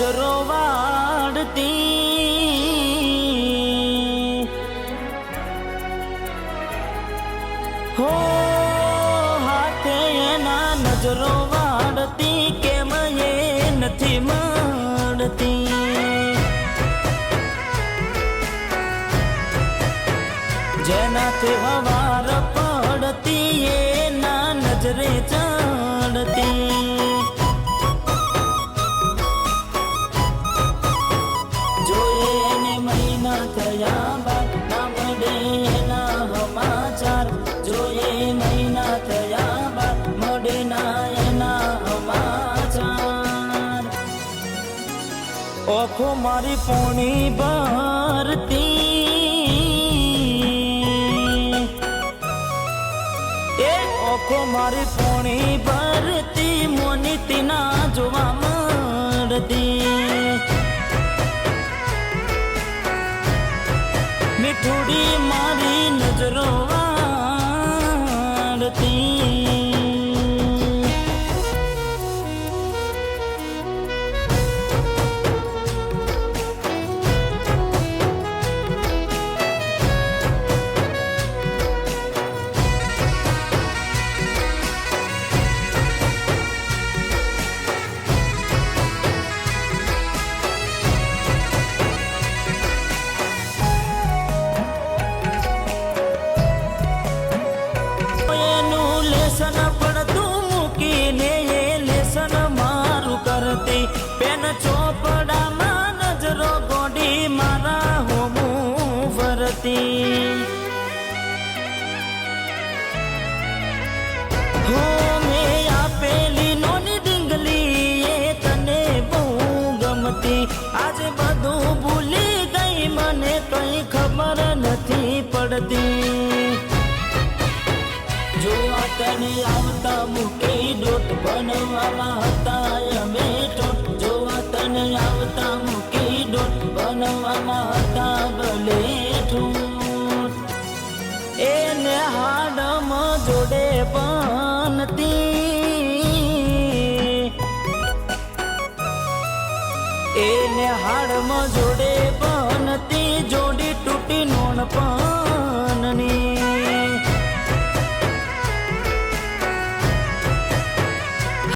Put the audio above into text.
નજરો વાળતી હો હાથે એના નજરો વાળતી કેમ એ નથી મળતી જેનાથી હવાર પડતી એના નજરે ચડતી થયા બાદ ના મળે એના સમાચાર જોઈએ મહિના થયા બાદ મળે ના એના સમાચાર ઓખો મારી પોણી ભરતી એ ઓખો મારી પોણી ભરતી મોની તીના જોવા મળતી મીઠુડી મારી નજરો વાળતી પેન ચોપડામાં નજરો ગોડી મારા હોમું ફરતી હો મેં આપેલી નોની ડીંગલી એ તને બહુ ગમતી આજે બધું ભૂલી ગઈ મને કઈ ખબર નથી પડતી જોવા તને આવતા મૂકી ડોટ બનવામાં હતા અમે જોવા તને આવતા મૂકી ડોટ બનવામાં હતા ભલે ઠૂટ એને હાડમાં જોડે બનતી એને હાડમાં જોડે